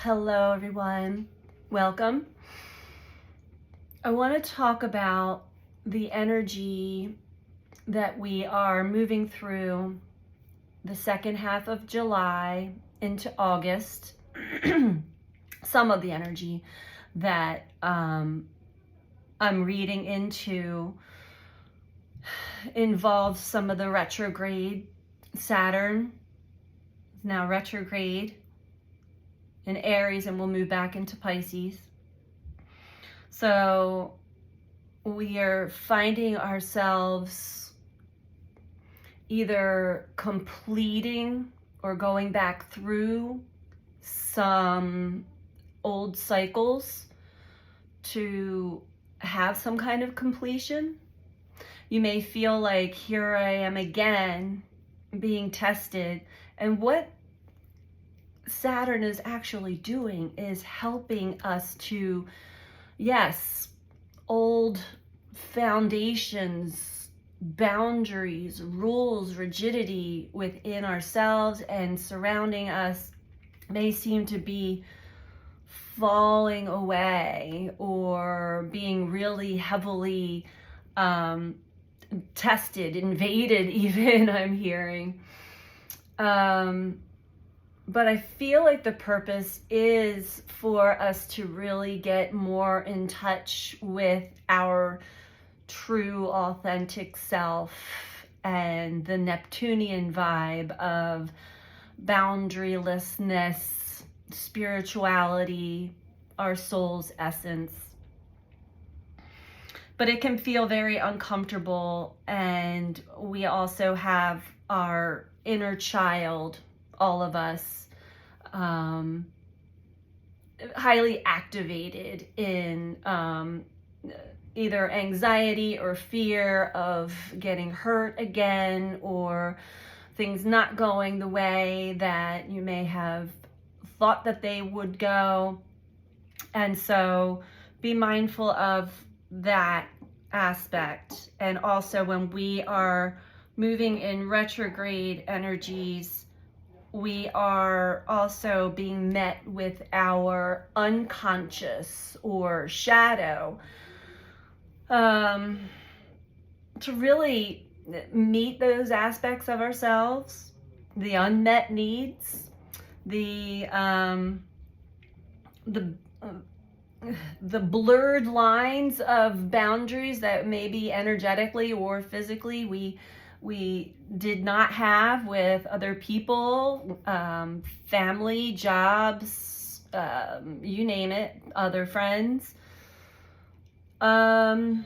Hello, everyone. Welcome. I want to talk about the energy that we are moving through the second half of July into August. Some of the energy that I'm reading into involves some of the retrograde. Saturn is now retrograde in Aries and we'll move back into Pisces. So we are finding ourselves either completing or going back through some old cycles to have some kind of completion. You may feel like, here I am again being tested, and what Saturn is actually doing is helping us to, yes, old foundations, boundaries, rules, rigidity within ourselves and surrounding us may seem to be falling away or being really heavily tested, invaded even, I'm hearing. But I feel like the purpose is for us to really get more in touch with our true, authentic self and the Neptunian vibe of boundarylessness, spirituality, our soul's essence. But it can feel very uncomfortable, and we also have our inner child, all of us, highly activated in either anxiety or fear of getting hurt again, or things not going the way that you may have thought that they would go. And so be mindful of that aspect. And also when we are moving in retrograde energies, we are also being met with our unconscious or shadow to really meet those aspects of ourselves, the unmet needs, the blurred lines of boundaries that maybe energetically or physically we did not have with other people, family, jobs, you name it, other friends. And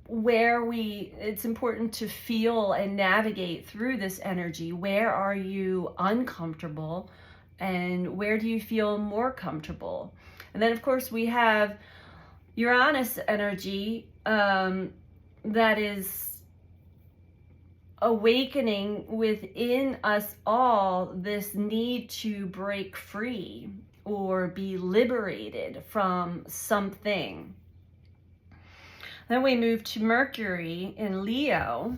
where it's important to feel and navigate through this energy. Where are you uncomfortable and where do you feel more comfortable? And then of course we have Uranus energy, that is awakening within us all this need to break free or be liberated from something. Then we move to Mercury in Leo,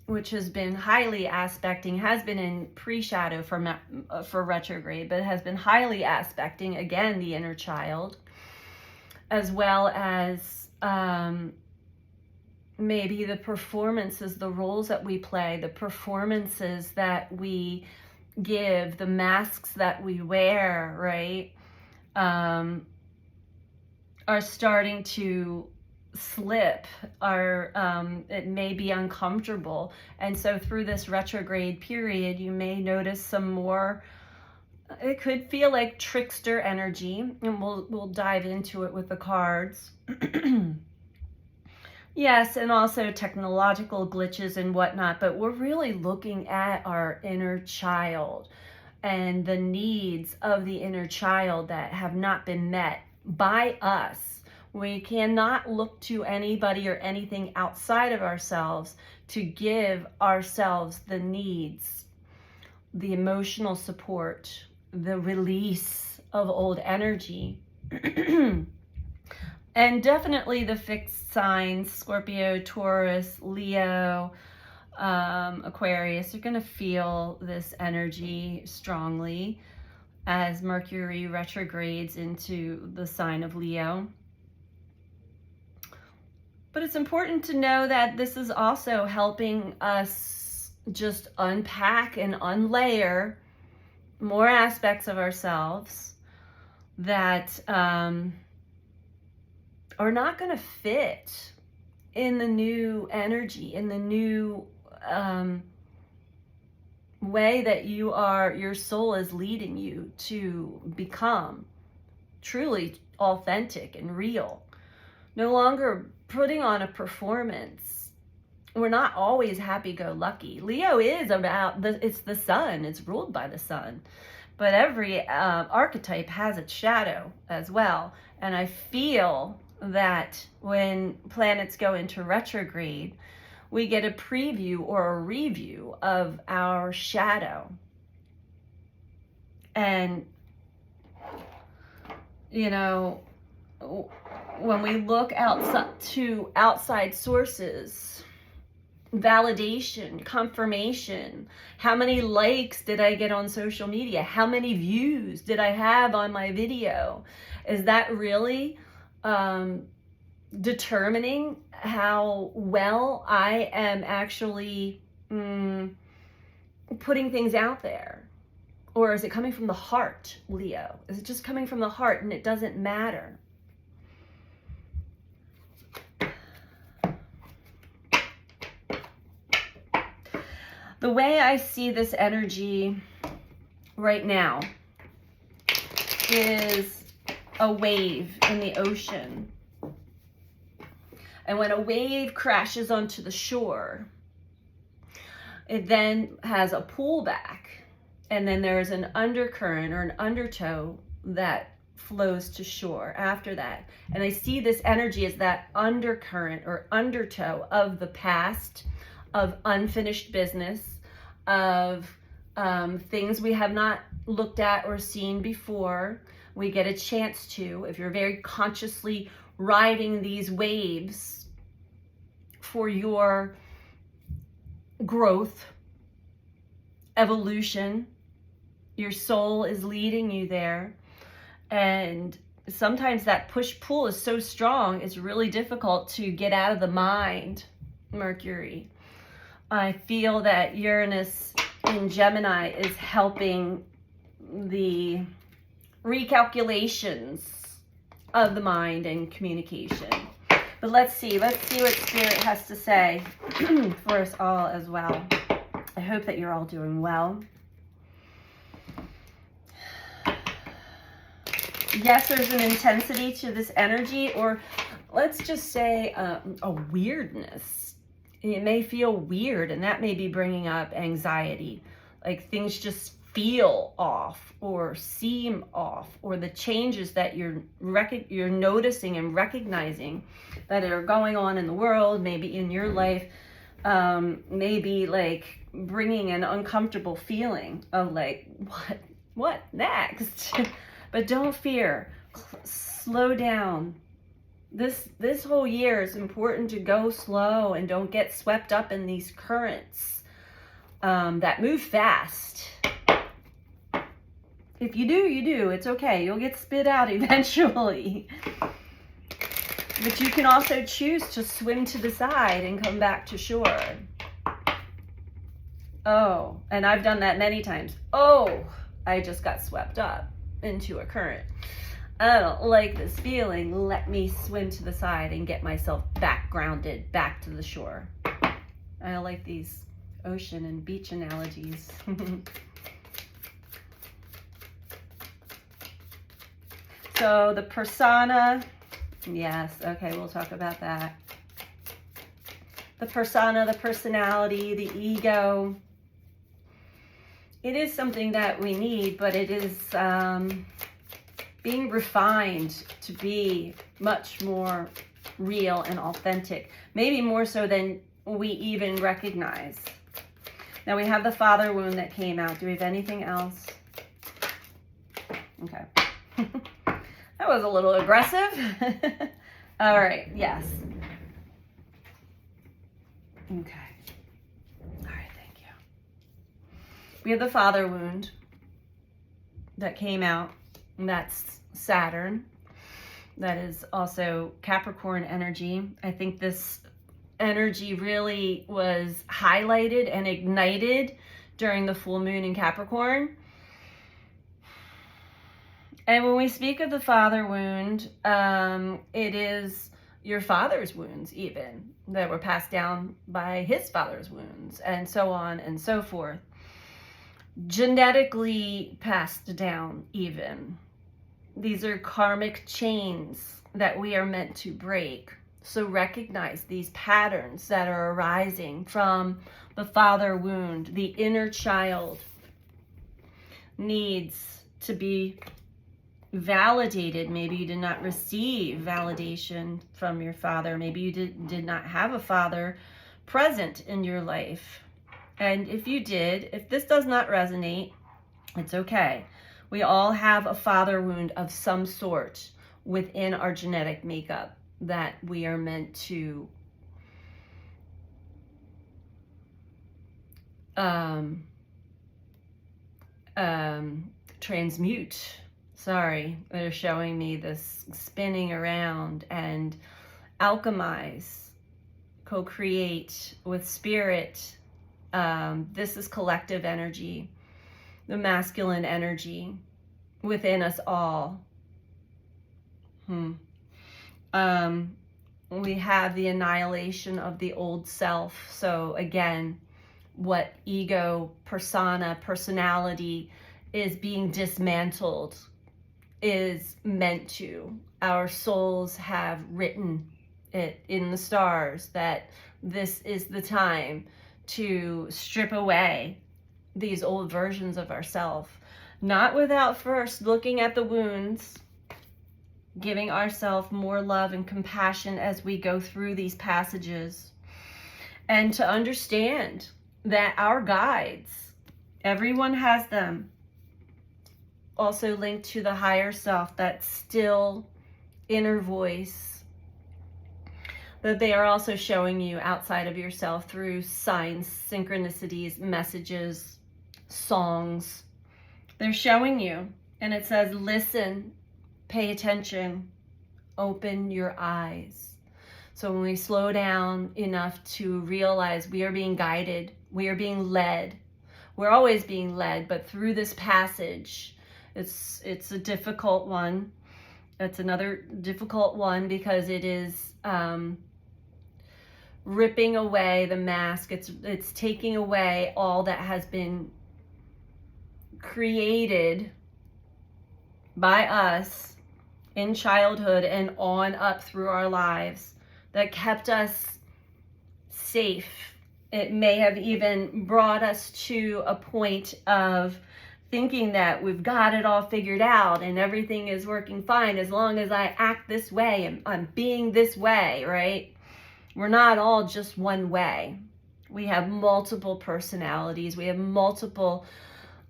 which has been highly aspecting, has been in pre-shadow for retrograde, but has been highly aspecting, again, the inner child, as well as maybe the performances, the roles that we play, the performances that we give, the masks that we wear, right, are starting to slip, it may be uncomfortable. And so through this retrograde period, you may notice some more, it could feel like trickster energy, and we'll dive into it with the cards. Yes, and also technological glitches and whatnot, but we're really looking at our inner child and the needs of the inner child that have not been met by us. We cannot look to anybody or anything outside of ourselves to give ourselves the needs, the emotional support, the release of old energy. And definitely the fixed signs, Scorpio, Taurus, Leo, Aquarius are going to feel this energy strongly as Mercury retrogrades into the sign of Leo. But it's important to know that this is also helping us just unpack and unlayer more aspects of ourselves that are not going to fit in the new energy, in the new way that your soul is leading you to become truly authentic and real. No longer putting on a performance. We're not always happy-go-lucky. Leo is it's the sun. It's ruled by the sun. But every archetype has its shadow as well. And I feel that when planets go into retrograde, we get a preview or a review of our shadow. And, you know, when we look outside sources, validation, confirmation, how many likes did I get on social media? How many views did I have on my video? Is that really determining how well I am actually putting things out there? Or is it coming from the heart, Leo? Is it just coming from the heart and it doesn't matter? The way I see this energy right now is a wave in the ocean. And when a wave crashes onto the shore, it then has a pullback. And then there's an undercurrent or an undertow that flows to shore after that. And I see this energy as that undercurrent or undertow of the past, of unfinished business, of things we have not looked at or seen before. We get a chance to, if you're very consciously riding these waves for your growth, evolution, your soul is leading you there. And sometimes that push-pull is so strong, it's really difficult to get out of the mind, Mercury. I feel that Uranus in Gemini is helping the recalculations of the mind and communication. But let's see what Spirit has to say for us all as well. I hope that you're all doing well. Yes, there's an intensity to this energy, or let's just say a weirdness. It may feel weird, and that may be bringing up anxiety. Like things just feel off or seem off, or the changes that you're noticing and recognizing that are going on in the world, maybe in your life, maybe like bringing an uncomfortable feeling of like, what next? But don't fear, slow down. This whole year is important to go slow and don't get swept up in these currents that move fast. If you do, you do. It's okay. You'll get spit out eventually. But you can also choose to swim to the side and come back to shore. Oh, and I've done that many times. Oh, I just got swept up into a current. I don't like this feeling. Let me swim to the side and get myself back grounded, back to the shore. I like these ocean and beach analogies. So the persona, yes, okay, we'll talk about that. The persona, the personality, the ego. It is something that we need, but it is being refined to be much more real and authentic. Maybe more so than we even recognize. Now we have the father wound that came out. Do we have anything else? Okay. That was a little aggressive. All right, yes. Okay. We have the father wound that came out, and that's Saturn. That is also Capricorn energy. I think this energy really was highlighted and ignited during the full moon in Capricorn. And when we speak of the father wound, it is your father's wounds even that were passed down by his father's wounds, and so on and so forth. Genetically passed down even. These are karmic chains that we are meant to break. So recognize these patterns that are arising from the father wound. The inner child needs to be validated. Maybe you did not receive validation from your father. Maybe you did not have a father present in your life. And if you did, if this does not resonate, it's okay. We all have a father wound of some sort within our genetic makeup that we are meant to transmute. Sorry, they're showing me this spinning around, and alchemize, co-create with spirit. This is collective energy, the masculine energy within us all. We have the annihilation of the old self. So again, what ego, persona, personality is being dismantled is meant to. Our souls have written it in the stars that this is the time to strip away these old versions of ourselves, not without first looking at the wounds, giving ourselves more love and compassion as we go through these passages, and to understand that our guides, everyone has them, also linked to the higher self, that still inner voice, that they are also showing you outside of yourself through signs, synchronicities, messages, songs. They're showing you, and it says, listen, pay attention, open your eyes. So when we slow down enough to realize we are being guided, we are being led, we're always being led, but through this passage, it's a difficult one. It's another difficult one because it is ripping away the mask. It's taking away all that has been created by us in childhood and on up through our lives that kept us safe. It may have even brought us to a point of thinking that we've got it all figured out and everything is working fine as long as I act this way and I'm being this way, right? We're not all just one way. We have multiple personalities. We have multiple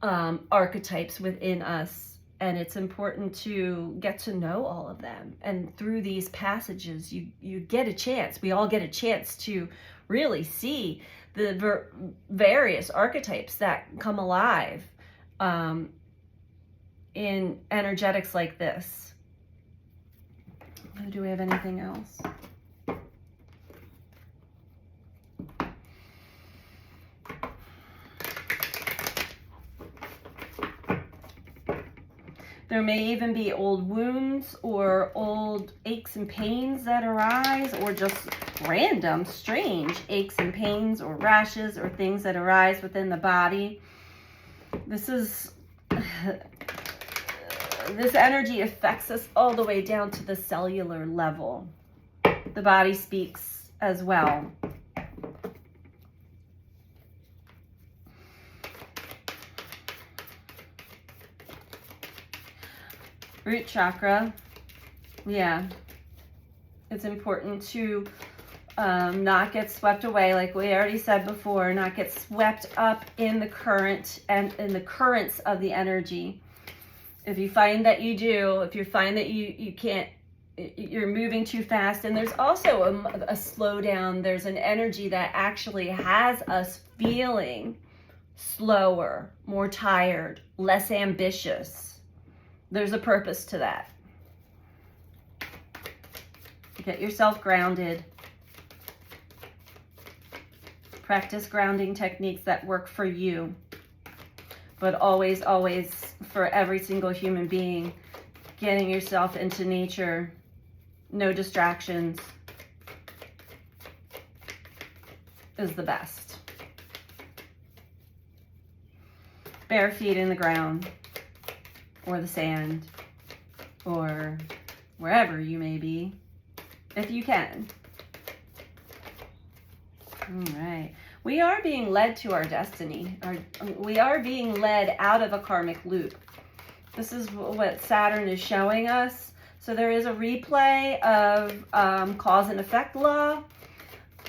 archetypes within us, and it's important to get to know all of them. And through these passages, you get a chance. We all get a chance to really see the various archetypes that come alive in energetics like this. Do we have anything else? There may even be old wounds or old aches and pains that arise, or just random, strange aches and pains or rashes or things that arise within the body. This energy affects us all the way down to the cellular level. The body speaks as well. Root chakra, yeah, it's important to not get swept away, like we already said before, not get swept up in the current and in the currents of the energy. If you find that you do, if you find that you can't, you're moving too fast, and there's also a slowdown, there's an energy that actually has us feeling slower, more tired, less ambitious. There's a purpose to that. Get yourself grounded. Practice grounding techniques that work for you. But always, always, for every single human being, getting yourself into nature. No distractions is the best. Bare feet in the ground, or the sand, or wherever you may be, if you can. All right. We are being led to our destiny. We are being led out of a karmic loop. This is what Saturn is showing us. So there is a replay of cause and effect law.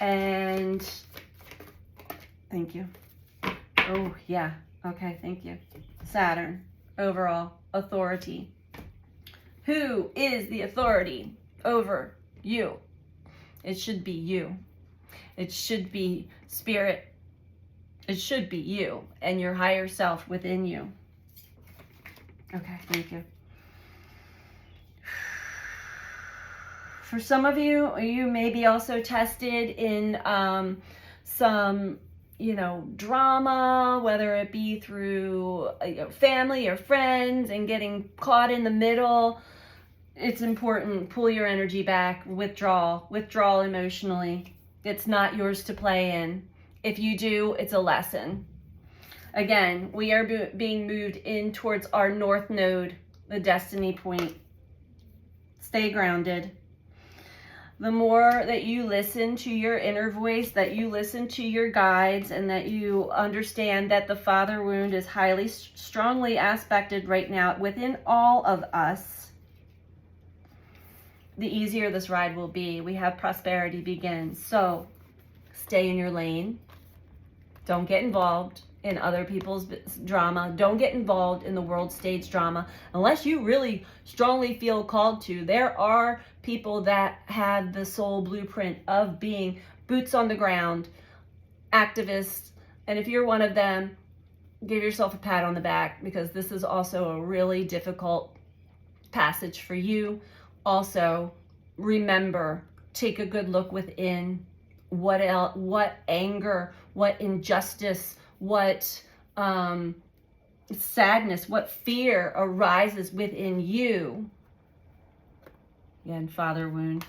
And thank you. Oh, yeah. Okay, thank you. Saturn, overall authority. Who is the authority over you? It should be you. It should be spirit. It should be you and your higher self within you. Okay, thank you. For some of you, you may be also tested in some, drama, whether it be through family or friends, and getting caught in the middle. It's important. Pull your energy back. Withdraw emotionally. It's not yours to play in. If you do, it's a lesson. Again, we are being moved in towards our north node, the destiny point. Stay grounded. The more that you listen to your inner voice, that you listen to your guides, and that you understand that the father wound is highly, strongly aspected right now within all of us, the easier this ride will be. We have prosperity begins. So stay in your lane. Don't get involved in other people's drama. Don't get involved in the world stage drama unless you really strongly feel called to. There are people that have the soul blueprint of being boots on the ground, activists. And if you're one of them, give yourself a pat on the back, because this is also a really difficult passage for you. Also, remember, take a good look within. What else, what anger, what injustice, what sadness, what fear arises within you. Again, father wound.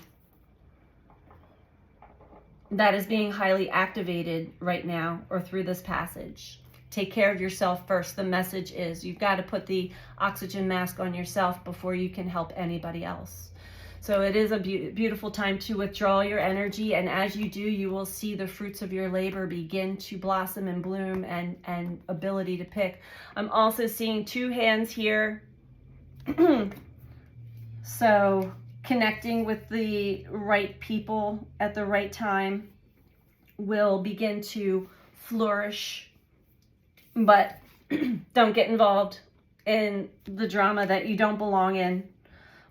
That is being highly activated right now or through this passage. Take care of yourself first. The message is you've got to put the oxygen mask on yourself before you can help anybody else. So it is a beautiful time to withdraw your energy, and as you do, you will see the fruits of your labor begin to blossom and bloom, and ability to pick. I'm also seeing two hands here. So connecting with the right people at the right time will begin to flourish, but don't get involved in the drama that you don't belong in.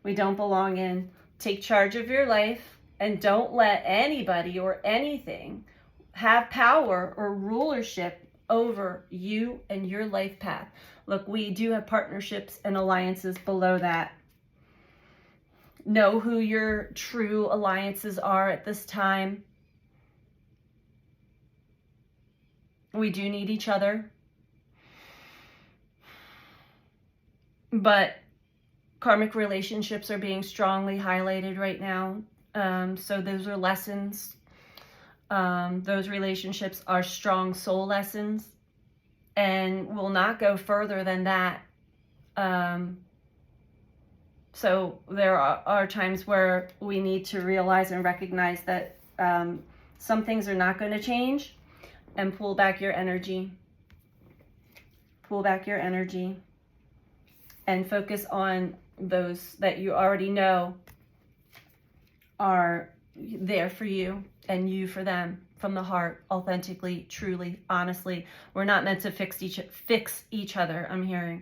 We don't belong in. Take charge of your life, and don't let anybody or anything have power or rulership over you and your life path. Look, we do have partnerships and alliances below that. Know who your true alliances are at this time. We do need each other. But karmic relationships are being strongly highlighted right now. So those are lessons. Those relationships are strong soul lessons and will not go further than that. So there are times where we need to realize and recognize that some things are not going to change, and pull back your energy. Pull back your energy and focus on those that you already know are there for you, and you for them, from the heart, authentically, truly, honestly. We're not meant to fix each other, I'm hearing.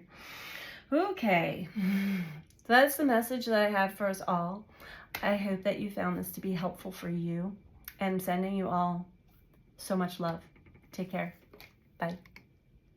Okay. So that's the message that I have for us all. I hope that you found this to be helpful for you, and I'm sending you all so much love. Take care. Bye.